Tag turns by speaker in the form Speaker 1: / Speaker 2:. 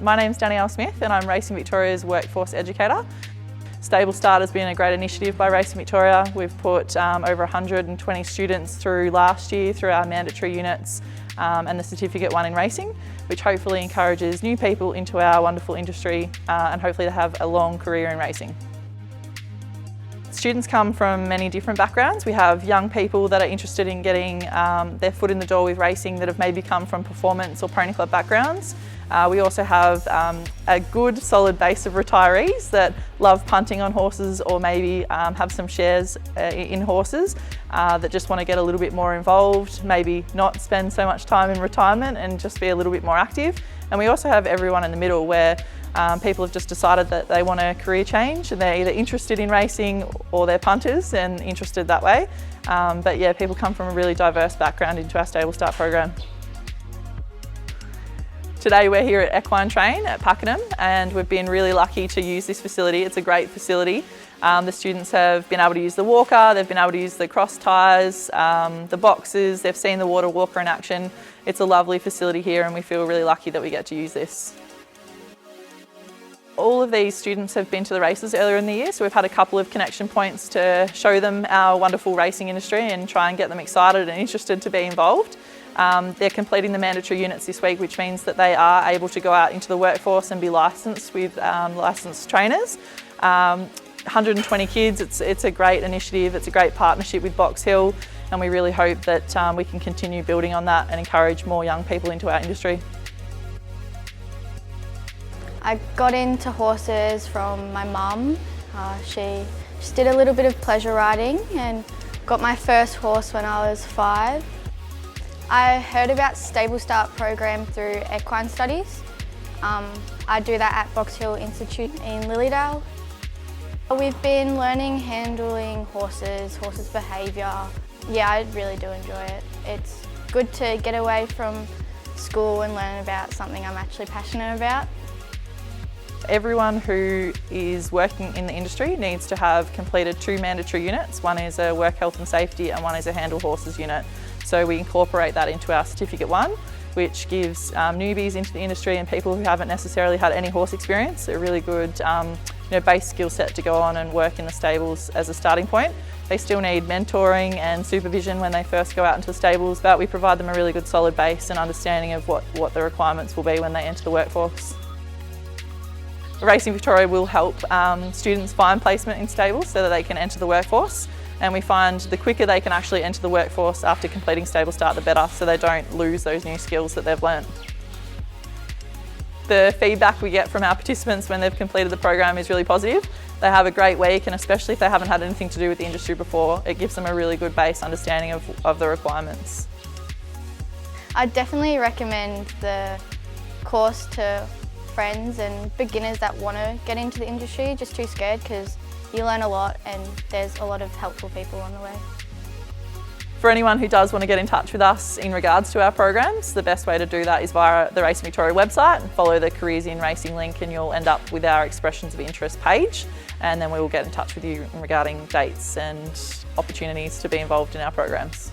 Speaker 1: My name's Danielle Smith and I'm Racing Victoria's Workforce Educator. Stable Start has been a great initiative by Racing Victoria. We've put over 120 students through last year through our mandatory units and the Certificate 1 in Racing, which hopefully encourages new people into our wonderful industry and hopefully to have a long career in racing. Students come from many different backgrounds. We have young people that are interested in getting their foot in the door with racing that have maybe come from performance or pony club backgrounds. We also have a good solid base of retirees that love punting on horses or maybe have some shares in horses that just want to get a little bit more involved, maybe not spend so much time in retirement and just be a little bit more active. And we also have everyone in the middle where people have just decided that they want a career change and they're either interested in racing or they're punters and interested that way. But yeah, people come from a really diverse background into our Stable Start program. Today we're here at EquineTrain at Pakenham and we've been really lucky to use this facility. It's a great facility. The students have been able to use the walker, they've been able to use the cross tyres, the boxes, they've seen the water walker in action. It's a lovely facility here and we feel really lucky that we get to use this. All of these students have been to the races earlier in the year, so we've had a couple of connection points to show them our wonderful racing industry and try and get them excited and interested to be involved. They're completing the mandatory units this week, which means that they are able to go out into the workforce and be licensed with licensed trainers. 120 kids, it's a great initiative, it's a great partnership with Box Hill, and we really hope that we can continue building on that and encourage more young people into our industry.
Speaker 2: I got into horses from my mum. She just did a little bit of pleasure riding and got my first horse when I was 5. I heard about Stable Start program through equine studies. I do that at Box Hill Institute in Lilydale. We've been learning handling horses behaviour. Yeah, I really do enjoy it. It's good to get away from school and learn about something I'm actually passionate about.
Speaker 1: Everyone who is working in the industry needs to have completed 2 mandatory units. One is a work health and safety and one is a handle horses unit. So we incorporate that into our Certificate 1, which gives newbies into the industry and people who haven't necessarily had any horse experience a really good base skill set to go on and work in the stables as a starting point. They still need mentoring and supervision when they first go out into the stables, but we provide them a really good solid base and understanding of what the requirements will be when they enter the workforce. Racing Victoria will help students find placement in stables so that they can enter the workforce, and we find the quicker they can actually enter the workforce after completing Stable Start the better, so they don't lose those new skills that they've learnt. The feedback we get from our participants when they've completed the program is really positive. They have a great week, and especially if they haven't had anything to do with the industry before, it gives them a really good base understanding of the requirements.
Speaker 2: I'd definitely recommend the course to friends and beginners that want to get into the industry, just too scared, because you learn a lot and there's a lot of helpful people on the way.
Speaker 1: For anyone who does want to get in touch with us in regards to our programs, the best way to do that is via the Racing Victoria website and follow the Careers in Racing link, and you'll end up with our Expressions of Interest page, and then we will get in touch with you regarding dates and opportunities to be involved in our programs.